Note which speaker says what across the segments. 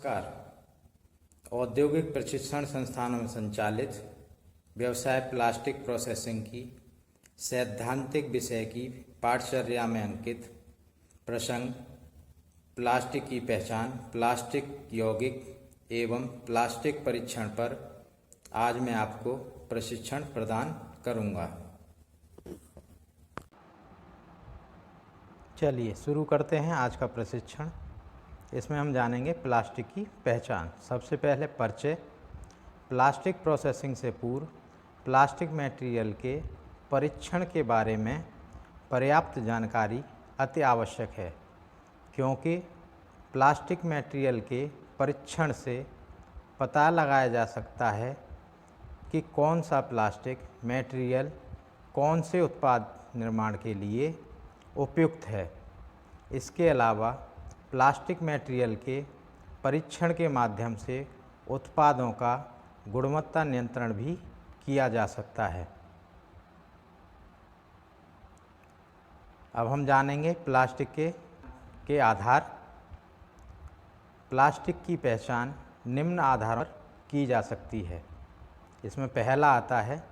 Speaker 1: नमस्कार। औद्योगिक प्रशिक्षण संस्थानों में संचालित व्यवसाय प्लास्टिक प्रोसेसिंग की सैद्धांतिक विषय की पाठचर्या में अंकित प्रसंग प्लास्टिक की पहचान, प्लास्टिक यौगिक एवं प्लास्टिक परीक्षण पर आज मैं आपको प्रशिक्षण प्रदान करूंगा। चलिए शुरू करते हैं आज का प्रशिक्षण। इसमें हम जानेंगे प्लास्टिक की पहचान। सबसे पहले परिचय। प्लास्टिक प्रोसेसिंग से पूर्व प्लास्टिक मटेरियल के परीक्षण के बारे में पर्याप्त जानकारी अति आवश्यक है, क्योंकि प्लास्टिक मटेरियल के परीक्षण से पता लगाया जा सकता है कि कौन सा प्लास्टिक मटेरियल कौन से उत्पाद निर्माण के लिए उपयुक्त है। इसके अलावा प्लास्टिक मटेरियल के परीक्षण के माध्यम से उत्पादों का गुणवत्ता नियंत्रण भी किया जा सकता है। अब हम जानेंगे प्लास्टिक के आधार। प्लास्टिक की पहचान निम्न आधारों पर की जा सकती है। इसमें पहला आता है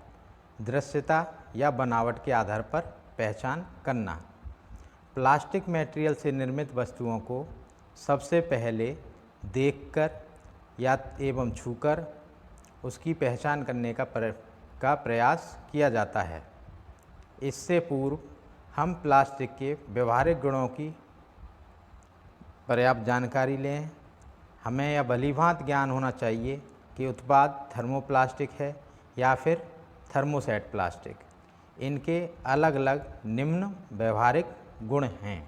Speaker 1: दृश्यता या बनावट के आधार पर पहचान करना। प्लास्टिक मटेरियल से निर्मित वस्तुओं को सबसे पहले देखकर या एवं छूकर उसकी पहचान करने का प्रयास किया जाता है। इससे पूर्व हम प्लास्टिक के व्यवहारिक गुणों की पर्याप्त जानकारी लें। हमें यह भलीभांति ज्ञान होना चाहिए कि उत्पाद थर्मोप्लास्टिक है या फिर थर्मोसेट प्लास्टिक। इनके अलग अलग निम्न व्यवहारिक गुण हैं।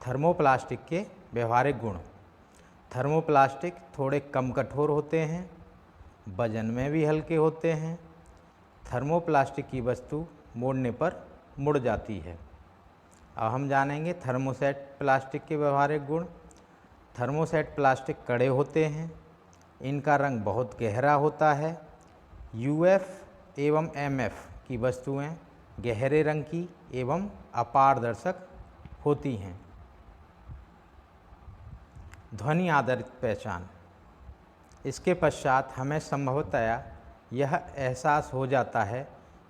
Speaker 1: थर्मोप्लास्टिक के व्यवहारिक गुण। थर्मोप्लास्टिक थोड़े कम कठोर होते हैं, वजन में भी हल्के होते हैं। थर्मोप्लास्टिक की वस्तु मोड़ने पर मुड़ जाती है। अब हम जानेंगे थर्मोसेट प्लास्टिक के व्यवहारिक गुण। थर्मोसेट प्लास्टिक कड़े होते हैं, इनका रंग बहुत गहरा होता है। यूएफ एवं एमएफ की वस्तुएं गहरे रंग की एवं अपारदर्शक होती हैं। ध्वनि आधारित पहचान। इसके पश्चात हमें संभवतया यह एहसास हो जाता है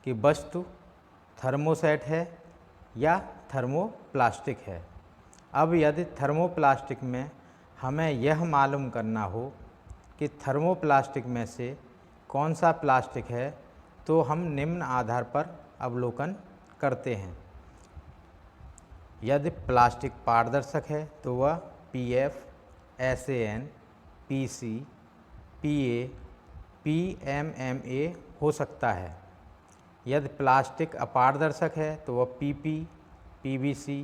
Speaker 1: कि वस्तु थर्मोसेट है या थर्मोप्लास्टिक है। अब यदि थर्मोप्लास्टिक में हमें यह मालूम करना हो कि थर्मोप्लास्टिक में से कौन सा प्लास्टिक है, तो हम निम्न आधार पर अवलोकन करते हैं। यदि प्लास्टिक पारदर्शक है तो वह पीएफ, एसएन, पीसी, पीए, पीएमएमए हो सकता है। यदि प्लास्टिक अपारदर्शक है तो वह पीपी, पीवीसी,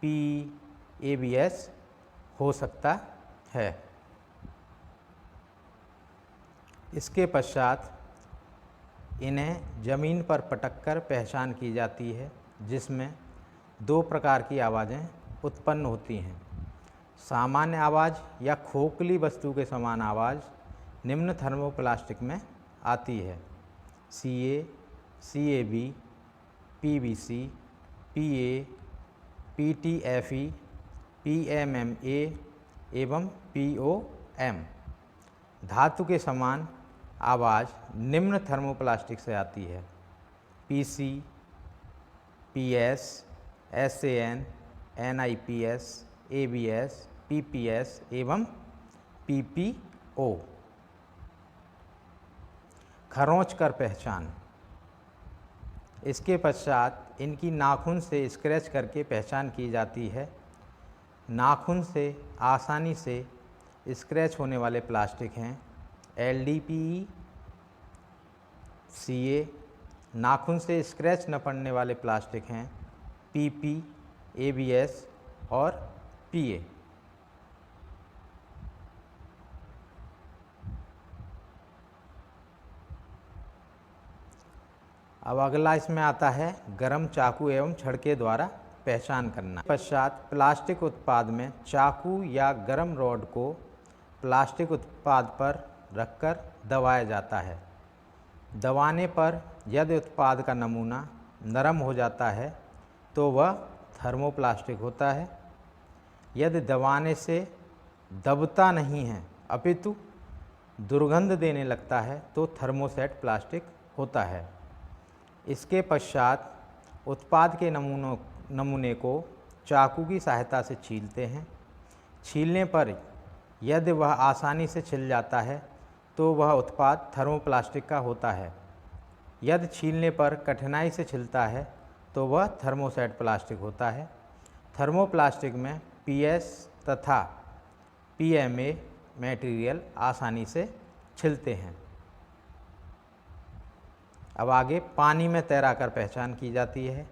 Speaker 1: पीई, एबीएस हो सकता है। इसके पश्चात इन्हें ज़मीन पर पटककर पहचान की जाती है, जिसमें दो प्रकार की आवाज़ें उत्पन्न होती हैं। सामान्य आवाज़ या खोखली वस्तु के समान आवाज़ निम्न थर्मोप्लास्टिक में आती है। CA, CAB, PVC, PA, PTFE, PMMA एवं पीओएम। धातु के समान आवाज़ निम्न थर्मोप्लास्टिक से आती है। PC, PS, SN, NIPS, ABS, PPS एवं पीपीओ। खरोंच कर पहचान। इसके पश्चात इनकी नाखून से स्क्रैच करके पहचान की जाती है। नाखून से आसानी से स्क्रैच होने वाले प्लास्टिक हैं एलडीपीई, सीए। नाखून से स्क्रैच न पड़ने वाले प्लास्टिक हैं पीपी, एबीएस और पीए। अब अगला इसमें आता है गरम चाकू एवं छड़के द्वारा पहचान करना। पश्चात प्लास्टिक उत्पाद में चाकू या गरम रॉड को प्लास्टिक उत्पाद पर रखकर दबाया जाता है। दबाने पर यदि उत्पाद का नमूना नरम हो जाता है तो वह थर्मोप्लास्टिक होता है। यदि दबाने से दबता नहीं है अपितु दुर्गंध देने लगता है तो थर्मोसेट प्लास्टिक होता है। इसके पश्चात उत्पाद के नमूने को चाकू की सहायता से छीलते हैं। छीलने पर यदि वह आसानी से छिल जाता है तो वह उत्पाद थर्मोप्लास्टिक का होता है। यदि छीलने पर कठिनाई से छिलता है तो वह थर्मोसेट प्लास्टिक होता है। थर्मोप्लास्टिक में पीएस तथा पीएमए मटेरियल आसानी से छिलते हैं। अब आगे पानी में तैराकर पहचान की जाती है।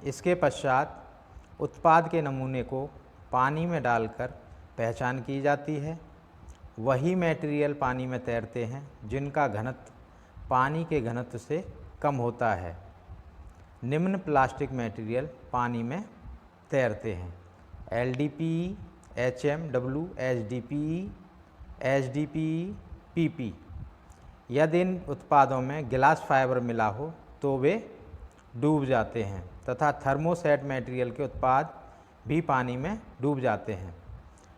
Speaker 1: इसके पश्चात उत्पाद के नमूने को पानी में डालकर पहचान की जाती है। वही मटेरियल पानी में तैरते हैं जिनका घनत्व पानी के घनत्व से कम होता है। निम्न प्लास्टिक मटेरियल पानी में तैरते हैं: LDPE, HMW, HDPE, HDPE, PP। यदि इन उत्पादों में गिलास फाइबर मिला हो तो वे डूब जाते हैं तथा थर्मोसेट मटेरियल के उत्पाद भी पानी में डूब जाते हैं।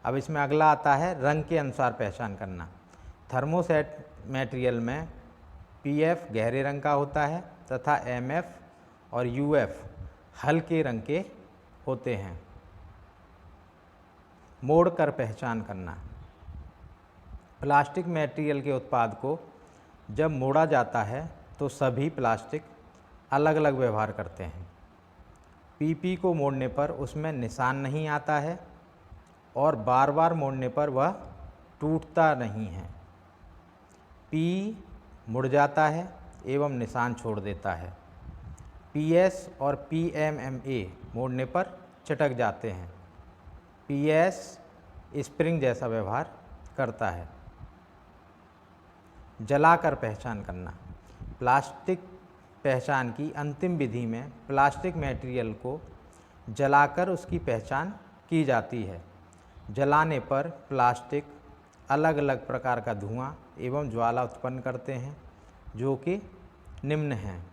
Speaker 1: अब इसमें अगला आता है रंग के अनुसार पहचान करना। थर्मोसेट मटेरियल में PF गहरे रंग का होता है तथा MF और UF हल्के रंग के होते हैं। मोड़कर पहचान करना। प्लास्टिक मटेरियल के उत्पाद को जब मोड़ा जाता है तो सभी प्लास्टिक अलग अलग व्यवहार करते हैं। PP को मोड़ने पर उसमें निशान नहीं आता है और बार बार मोड़ने पर वह टूटता नहीं है। P मुड़ जाता है एवं निशान छोड़ देता है। PS और PMMA मोड़ने पर चटक जाते हैं। PS स्प्रिंग जैसा व्यवहार करता है। जलाकर पहचान करना। प्लास्टिक पहचान की अंतिम विधि में प्लास्टिक मटेरियल को जलाकर उसकी पहचान की जाती है। जलाने पर प्लास्टिक अलग अलग प्रकार का धुआं एवं ज्वाला उत्पन्न करते हैं जो कि निम्न हैं।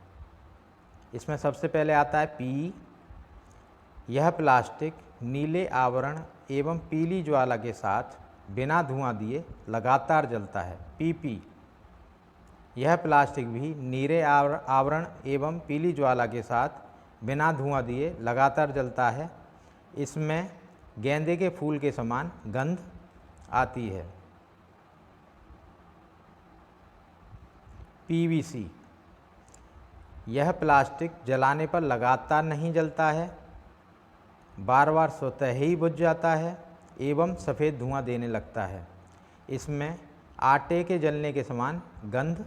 Speaker 1: इसमें सबसे पहले आता है PE। यह प्लास्टिक नीले आवरण एवं पीली ज्वाला के साथ बिना धुआं दिए लगातार जलता है। PP। यह प्लास्टिक भी नीले आवरण एवं पीली ज्वाला के साथ बिना धुआं दिए लगातार जलता है। इसमें गेंदे के फूल के समान गंध आती है। PVC। यह प्लास्टिक जलाने पर लगातार नहीं जलता है, बार बार स्वतः ही बुझ जाता है एवं सफ़ेद धुआं देने लगता है। इसमें आटे के जलने के समान गंध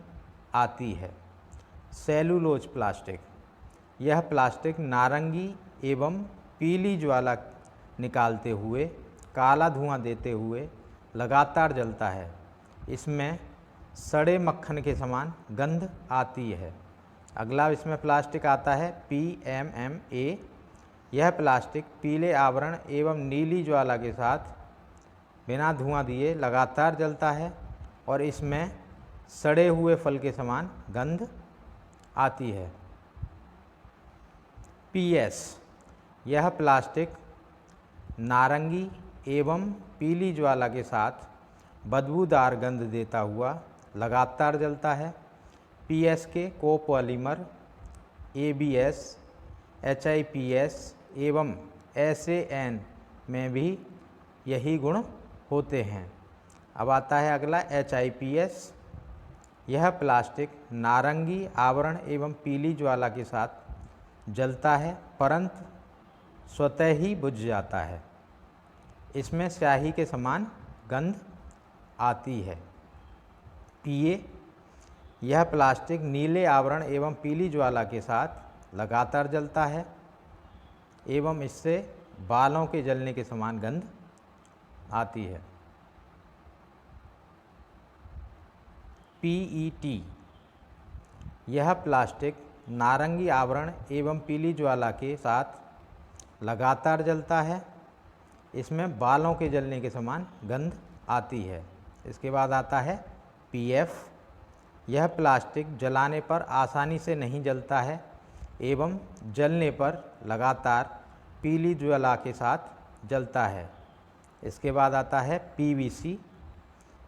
Speaker 1: आती है। Cellulose plastic. यह प्लास्टिक नारंगी एवं पीली ज्वाला निकालते हुए काला धुआं देते हुए लगातार जलता है। इसमें सड़े मक्खन के समान गंध आती है। अगला इसमें प्लास्टिक आता है PMMA। यह प्लास्टिक पीले आवरण एवं नीली ज्वाला के साथ बिना धुआं दिए लगातार जलता है और इसमें सड़े हुए फल के समान गंध आती है। PS। यह प्लास्टिक नारंगी एवं पीली ज्वाला के साथ बदबूदार गंध देता हुआ लगातार जलता है। PS के कोपॉलीमर ABS, HIPS एवं SAN में भी यही गुण होते हैं। अब आता है अगला HIPS। यह प्लास्टिक नारंगी आवरण एवं पीली ज्वाला के साथ जलता है परंतु स्वतः ही बुझ जाता है। इसमें स्याही के समान गंध आती है। PA। यह प्लास्टिक नीले आवरण एवं पीली ज्वाला के साथ लगातार जलता है एवं इससे बालों के जलने के समान गंध आती है। PET। यह प्लास्टिक नारंगी आवरण एवं पीली ज्वाला के साथ लगातार जलता है। इसमें बालों के जलने के समान गंध आती है। इसके बाद आता है PF। यह प्लास्टिक जलाने पर आसानी से नहीं जलता है एवं जलने पर लगातार पीली ज्वाला के साथ जलता है। इसके बाद आता है पीवीसी।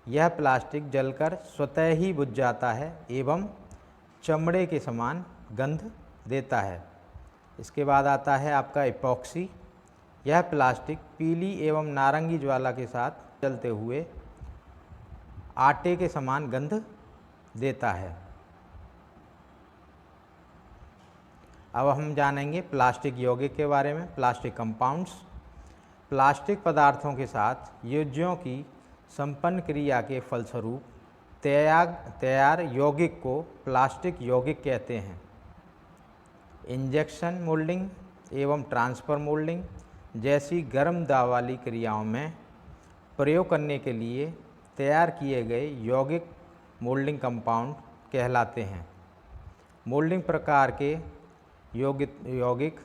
Speaker 1: यह प्लास्टिक जलकर स्वतः ही बुझ जाता है एवं चमड़े के समान गंध देता है। इसके बाद आता है आपका इपॉक्सी। यह प्लास्टिक पीली एवं नारंगी ज्वाला के साथ जलते हुए आटे के समान गंध देता है। अब हम जानेंगे प्लास्टिक यौगिक के बारे में। Plastic compounds. प्लास्टिक पदार्थों के साथ योज्यों की संपन्न क्रिया के फलस्वरूप तैयार यौगिक को प्लास्टिक यौगिक कहते हैं। इंजेक्शन मोल्डिंग एवं ट्रांसफ़र मोल्डिंग जैसी गर्म दाब वाली क्रियाओं में प्रयोग करने के लिए तैयार किए गए यौगिक मोल्डिंग कंपाउंड कहलाते हैं। मोल्डिंग प्रकार के यौगिक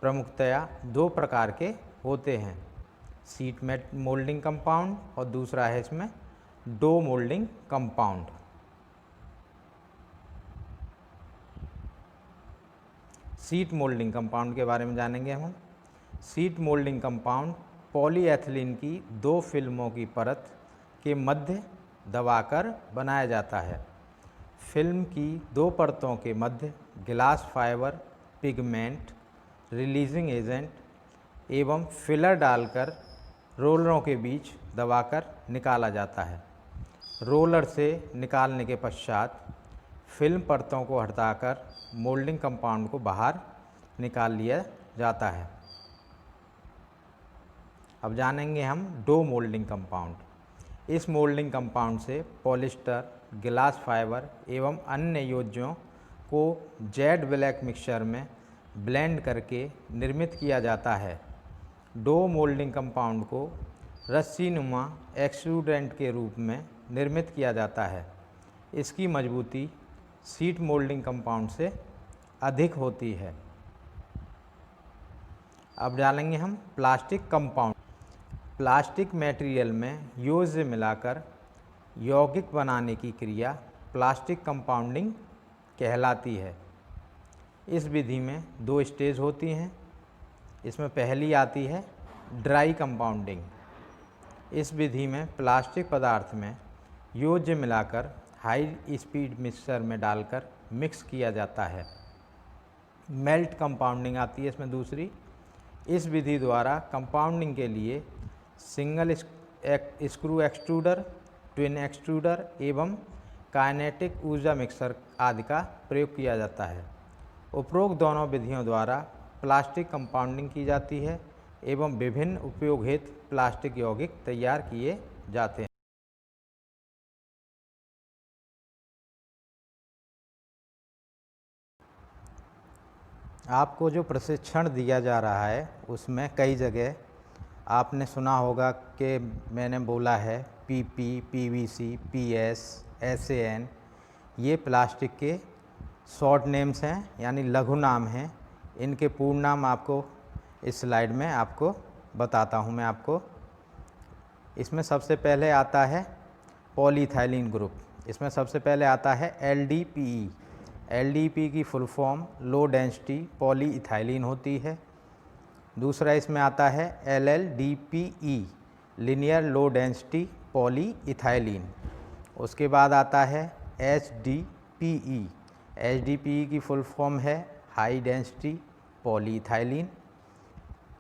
Speaker 1: प्रमुखतया दो प्रकार के होते हैं, शीट मेटल मोल्डिंग कंपाउंड और दूसरा है इसमें dough moulding compound. Sheet moulding compound के बारे में जानेंगे हम। शीट मोल्डिंग कंपाउंड पॉलीएथिलीन की दो फिल्मों की परत के मध्य दबाकर बनाया जाता है। फिल्म की दो परतों के मध्य glass fibre, pigment, releasing agent एवं फिलर डालकर रोलरों के बीच दबाकर निकाला जाता है। रोलर से निकालने के पश्चात फिल्म परतों को हटाकर मोल्डिंग कंपाउंड को बाहर निकाल लिया जाता है। अब जानेंगे हम डो मोल्डिंग कंपाउंड। इस मोल्डिंग कंपाउंड से पॉलिस्टर, ग्लास फाइबर एवं अन्य योज्यों को जेड ब्लैक मिक्सचर में ब्लेंड करके निर्मित किया जाता है। डो मोल्डिंग कंपाउंड को रस्सीनुमा एक्सट्रूडेंट के रूप में निर्मित किया जाता है। इसकी मजबूती शीट मोल्डिंग कंपाउंड से अधिक होती है। अब जानेंगे हम प्लास्टिक कंपाउंड। प्लास्टिक मटेरियल में योज्य मिलाकर यौगिक बनाने की क्रिया प्लास्टिक कंपाउंडिंग कहलाती है। इस विधि में दो स्टेज होती हैं। इसमें पहली आती है ड्राई कंपाउंडिंग। इस विधि में प्लास्टिक पदार्थ में योज्य मिलाकर हाई स्पीड मिक्सर में डालकर मिक्स किया जाता है। मेल्ट कंपाउंडिंग आती है इसमें दूसरी। इस विधि द्वारा कंपाउंडिंग के लिए single screw extruder, twin extruder एवं काइनेटिक ऊर्जा मिक्सर आदि का प्रयोग किया जाता है। उपरोक्त दोनों विधियों द्वारा प्लास्टिक कंपाउंडिंग की जाती है एवं विभिन्न उपयोग हेतु प्लास्टिक यौगिक तैयार किए जाते हैं। आपको जो प्रशिक्षण दिया जा रहा है उसमें कई जगह आपने सुना होगा कि मैंने बोला है पीपी, पीवीसी, पीएस, एसएएन, ये प्लास्टिक के शॉर्ट नेम्स हैं यानी लघु नाम हैं। इनके पूर्ण नाम आपको इस स्लाइड में आपको बताता हूँ मैं आपको। इसमें सबसे पहले आता है पॉलीइथाइलिन ग्रुप। इसमें सबसे पहले आता है एलडीपीई। एलडीपी की full form low density polyethylene होती है। दूसरा इसमें आता है LLDPE, linear low density polyethylene. उसके बाद आता है एचडीपीई। एचडीपीई की फुल फॉर्म है हाई डेंसिटी पॉलीइथाइलिन।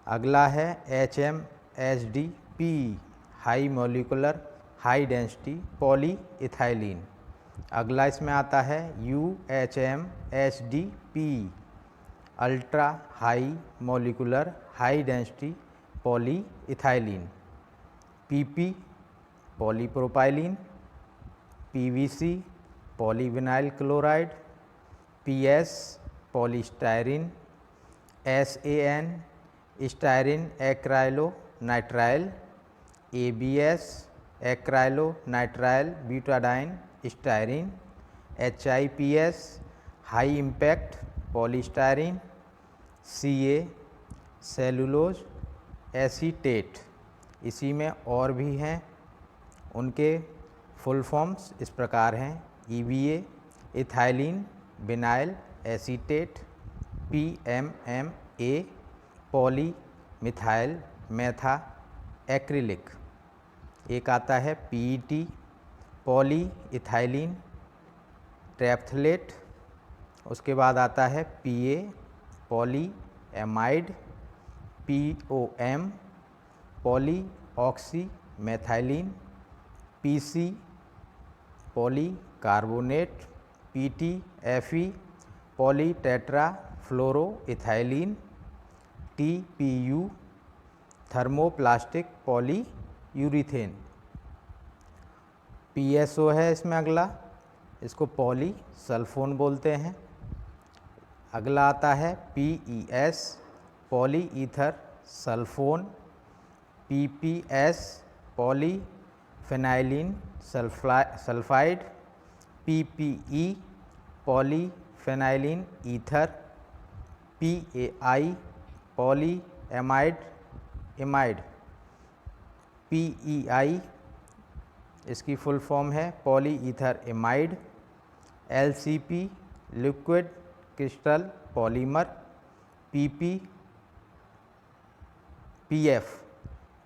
Speaker 1: अगला है HMHDPE, high molecular high density polyethylene. अगला इसमें आता है UHMHDPE, ultra high molecular high density polyethylene. PP polypropylene, PVC polyvinyl chloride, PS polystyrene, SAN styrene acrylonitrile, ABS acrylonitrile butadiene styrene, HIPS high impact polystyrene, CA cellulose acetate. इसी में और भी हैं, उनके फुल फॉर्म्स इस प्रकार हैं EVA ethylene vinyl acetate, PMMA poly methyl methacrylic, एक आता है PET पॉली इथाइलिन ट्रैप्थलेट, उसके बाद आता है PA polyamide, POM polyoxymethylene, PC polycarbonate, PT polytetrafluoroethylene, TPU thermoplastic polyurethane. PSO है इसमें अगला, इसको पॉली सल्फोन बोलते हैं। अगला आता है PES poly ether sulphone, PPS poly फिनाइलिन sulphide, PPE poly फिनाइलिन ether, PAI poly amide, PEI इसकी फुल फॉर्म है poly ether amide, LCP liquid crystal polymer,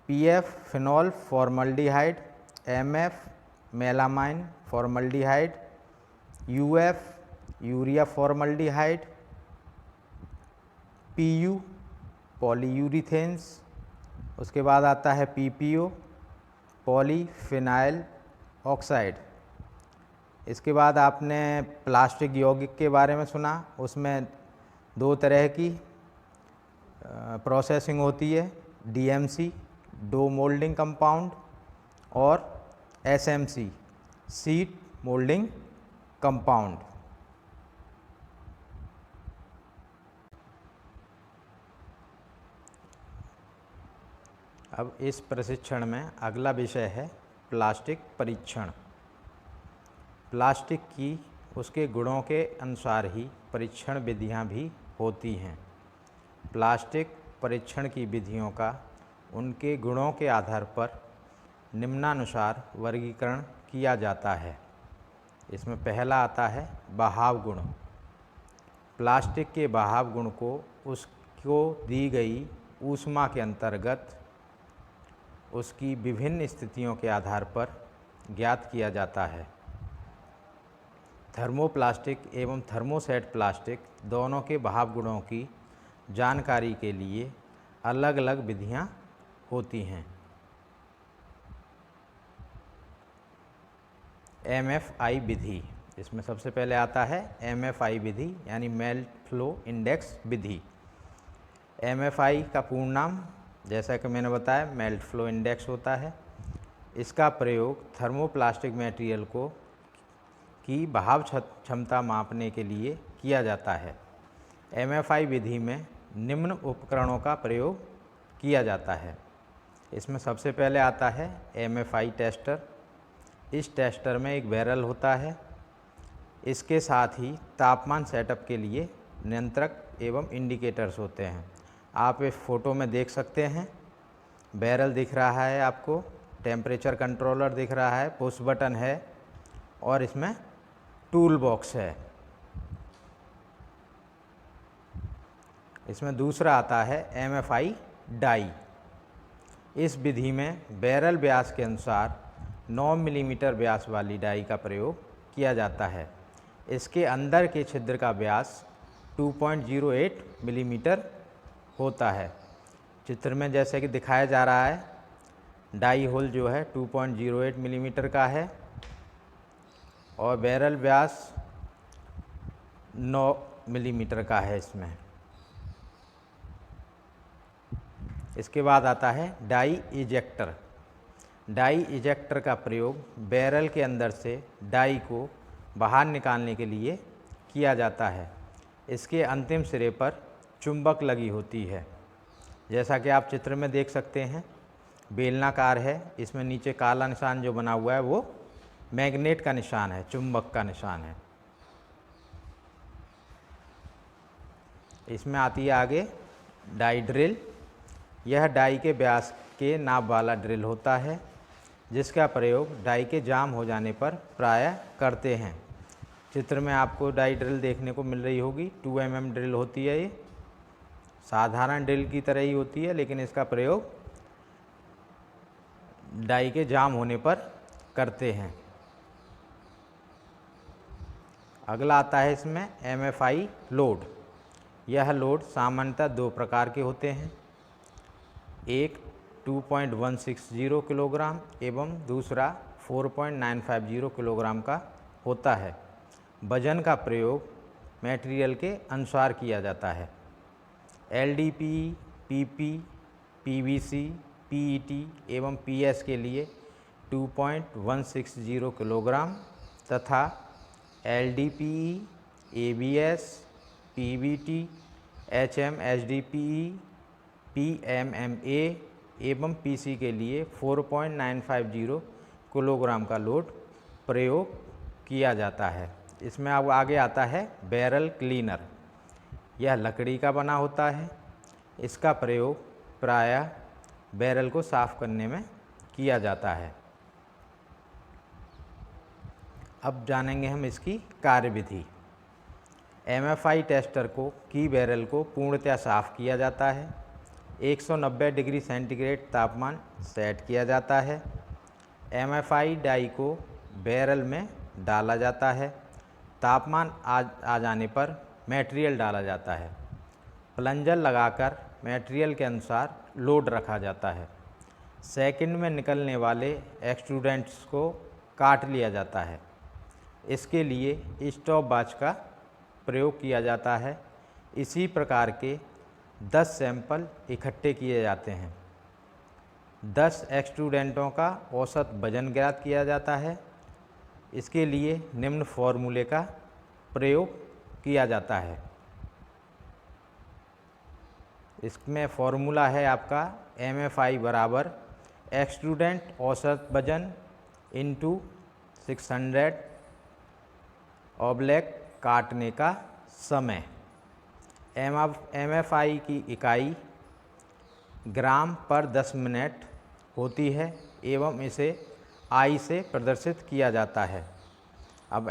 Speaker 1: PF phenol formaldehyde, MF melamine formaldehyde, UF urea formaldehyde, PU पॉलीयूरिथेन्स। उसके बाद आता है PPO polyphenyl oxide. इसके बाद आपने plastic यौगिक के बारे में सुना, उसमें दो तरह की प्रोसेसिंग होती है, DMC डो मोल्डिंग कंपाउंड और SMC सीट मोल्डिंग कंपाउंड। अब इस प्रशिक्षण में अगला विषय है प्लास्टिक परीक्षण। प्लास्टिक की उसके गुणों के अनुसार ही परीक्षण विधियां भी होती हैं। प्लास्टिक परीक्षण की विधियों का उनके गुणों के आधार पर निम्नानुसार वर्गीकरण किया जाता है। इसमें पहला आता है बहाव गुण। प्लास्टिक के बहाव गुण को उसको दी गई ऊष्मा के अंतर्गत उसकी विभिन्न स्थितियों के आधार पर ज्ञात किया जाता है। थर्मोप्लास्टिक एवं थर्मोसेट प्लास्टिक दोनों के बहाव गुणों की जानकारी के लिए अलग अलग विधियां होती हैं। MFI विधि, इसमें सबसे पहले आता है MFI विधि यानी मेल्ट फ्लो इंडेक्स विधि। MFI का पूर्ण नाम जैसा कि मैंने बताया मेल्ट फ्लो इंडेक्स होता है। इसका प्रयोग थर्मोप्लास्टिक मटेरियल की बहाव क्षमता मापने के लिए किया जाता है। MFI विधि में निम्न उपकरणों का प्रयोग किया जाता है। इसमें सबसे पहले आता है MFI टेस्टर। इस टेस्टर में एक बैरल होता है। इसके साथ ही तापमान सेटअप के लिए नियंत्रक एवं इंडिकेटर्स होते हैं। आप इस फोटो में देख सकते हैं, बैरल दिख रहा है आपको, टेम्परेचर कंट्रोलर दिख रहा है, पुश बटन है और इसमें टूल बॉक्स है। इसमें दूसरा आता है MFI डाई। इस विधि में बैरल व्यास के अनुसार 9 मिलीमीटर व्यास वाली डाई का प्रयोग किया जाता है। इसके अंदर के छिद्र का व्यास 2.08 मिलीमीटर होता है। चित्र में जैसे कि दिखाया जा रहा है, डाई होल जो है 2.08 मिलीमीटर का है और बैरल व्यास 9 मिलीमीटर का है इसमें। इसके बाद आता है डाई इजेक्टर। डाई इजेक्टर का प्रयोग बैरल के अंदर से डाई को बाहर निकालने के लिए किया जाता है। इसके अंतिम सिरे पर चुंबक लगी होती है। जैसा कि आप चित्र में देख सकते हैं, बेलनाकार है, इसमें नीचे काला निशान जो बना हुआ है वो मैग्नेट का निशान है, चुंबक का निशान है। इसमें आती है आगे डाई ड्रिल। यह डाई के व्यास के नाप वाला ड्रिल होता है, जिसका प्रयोग डाई के जाम हो जाने पर प्रायः करते हैं। चित्र में आपको डाई ड्रिल देखने को मिल रही होगी। 2 mm ड्रिल होती है। ये साधारण ड्रिल की तरह ही होती है, लेकिन इसका प्रयोग डाई के जाम होने पर करते हैं। अगला आता है इसमें MFI लोड। यह लोड सामान्यतः दो प्रकार के होते हैं, एक 2.160 किलोग्राम एवं दूसरा 4.950 किलोग्राम का होता है। वजन का प्रयोग मटेरियल के अनुसार किया जाता है। LDPE, PP, PVC, PET एवं PS के लिए 2.160 किलोग्राम तथा LDPE, ABS, PBT, HMHDPE, PMMA एवं PC के लिए 4.950 किलोग्राम का लोड प्रयोग किया जाता है। इसमें अब आगे आता है बैरल क्लीनर। यह लकड़ी का बना होता है। इसका प्रयोग प्रायः बैरल को साफ करने में किया जाता है। अब जानेंगे हम इसकी कार्यविधि। MFI टेस्टर की बैरल को पूर्णतः साफ किया जाता है। 190 डिग्री सेंटीग्रेड तापमान सेट किया जाता है। MFI डाई को बैरल में डाला जाता है। तापमान आ जाने पर मटेरियल डाला जाता है। प्लंजर लगाकर मटेरियल के अनुसार लोड रखा जाता है। सेकंड में निकलने वाले एक्सट्रूडेंट्स को काट लिया जाता है। इसके लिए स्टॉप वॉच का प्रयोग किया जाता है। इसी प्रकार के 10 सैंपल इकट्ठे किए जाते हैं। 10 एक्सट्रूडेंटों का औसत वजन ज्ञात किया जाता है। इसके लिए निम्न फॉर्मूले का प्रयोग किया जाता है। इसमें फॉर्मूला है आपका MFI बराबर एक्सट्रूडेंट औसत वजन इंटू 600 ऑब्लिक काटने का समय। MFI की इकाई ग्राम पर 10 मिनट होती है एवं इसे आई से प्रदर्शित किया जाता है। अब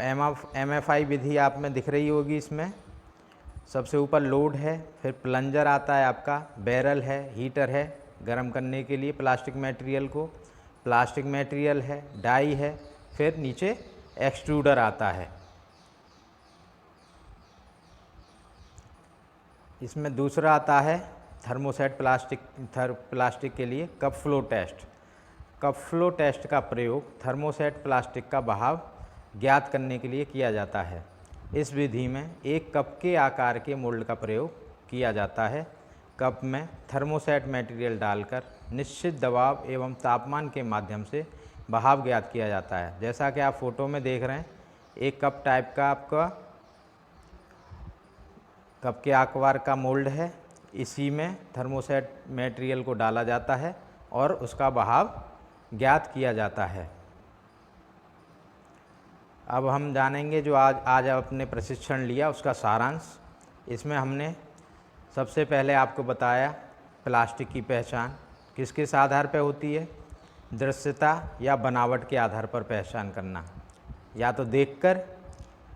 Speaker 1: MFI विधि आप में दिख रही होगी। इसमें सबसे ऊपर लोड है, फिर प्लंजर आता है आपका, बैरल है, हीटर है गर्म करने के लिए प्लास्टिक मटेरियल है, डाई है, फिर नीचे एक्सट्रूडर आता है। इसमें दूसरा आता है थर्मोसेट प्लास्टिक के लिए cup flow test. Cup flow test का प्रयोग थर्मोसेट प्लास्टिक का बहाव ज्ञात करने के लिए किया जाता है। इस विधि में एक कप के आकार के मोल्ड का प्रयोग किया जाता है। कप में थर्मोसेट मटेरियल डालकर निश्चित दबाव एवं तापमान के माध्यम से बहाव ज्ञात किया जाता है। जैसा कि आप फोटो में देख रहे हैं, एक कप टाइप का आपका कप के आकार का मोल्ड है। इसी में थर्मोसेट मटेरियल को डाला जाता है और उसका बहाव ज्ञात किया जाता है। अब हम जानेंगे जो आज आपने प्रशिक्षण लिया उसका सारांश। इसमें हमने सबसे पहले आपको बताया प्लास्टिक की पहचान किस किस आधार पर होती है। दृश्यता या बनावट के आधार पर पहचान करना, या तो देखकर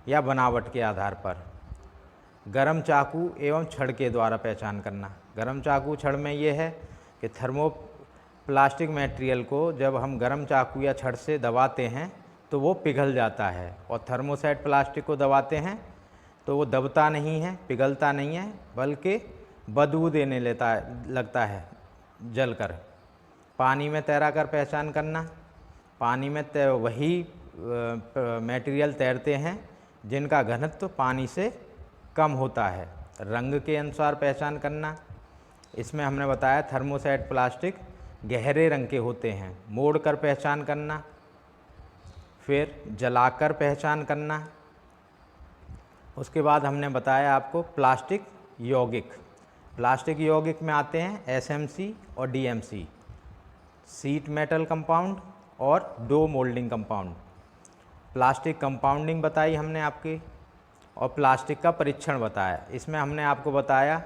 Speaker 1: या बनावट के आधार पर। गरम चाकू एवं छड़ के द्वारा पहचान करना। गरम चाकू छड़ में ये है कि थर्मोप्लास्टिक मटेरियल को जब हम गरम चाकू या छड़ से दबाते हैं तो वो पिघल जाता है, और थर्मोसेट प्लास्टिक को दबाते हैं तो वो दबता नहीं है, पिघलता नहीं है, बल्कि बदबू देने लगता है जलकर। पानी में तैरा कर पहचान करना। पानी में वही मटेरियल तैरते हैं जिनका घनत्व पानी से कम होता है। रंग के अनुसार पहचान करना। इसमें हमने बताया थर्मोसेट प्लास्टिक गहरे रंग के होते हैं। मोड़ कर पहचान करना। फिर जलाकर पहचान करना। उसके बाद हमने बताया आपको प्लास्टिक यौगिक। प्लास्टिक यौगिक में आते हैं SMC और DMC, शीट मेटल कंपाउंड और dough moulding compound. Plastic compounding बताई हमने आपकी, और प्लास्टिक का परीक्षण बताया। इसमें हमने आपको बताया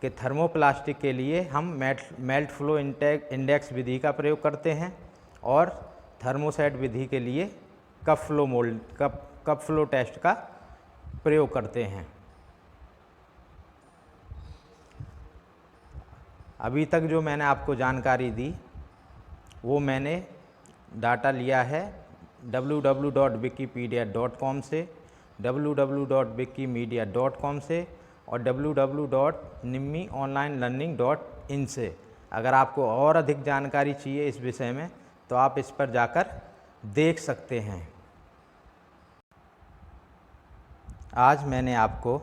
Speaker 1: कि थर्मोप्लास्टिक के लिए हम मेल्ट फ्लो इंडेक्स विधि का प्रयोग करते हैं, और थर्मोसेट विधि के लिए कप फ्लो टेस्ट का प्रयोग करते हैं। अभी तक जो मैंने आपको जानकारी दी वो मैंने डाटा लिया है www.wikipedia.com से, www.wikimedia.com से और www.nimmionlinelearning.in से। अगर आपको और अधिक जानकारी चाहिए इस विषय में तो आप इस पर जाकर देख सकते हैं। आज मैंने आपको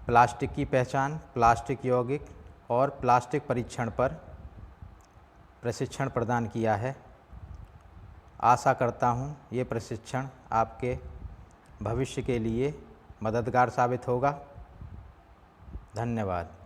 Speaker 1: प्लास्टिक की पहचान, प्लास्टिक यौगिक और प्लास्टिक परीक्षण पर प्रशिक्षण प्रदान किया है। आशा करता हूँ ये प्रशिक्षण आपके भविष्य के लिए मददगार साबित होगा। धन्यवाद।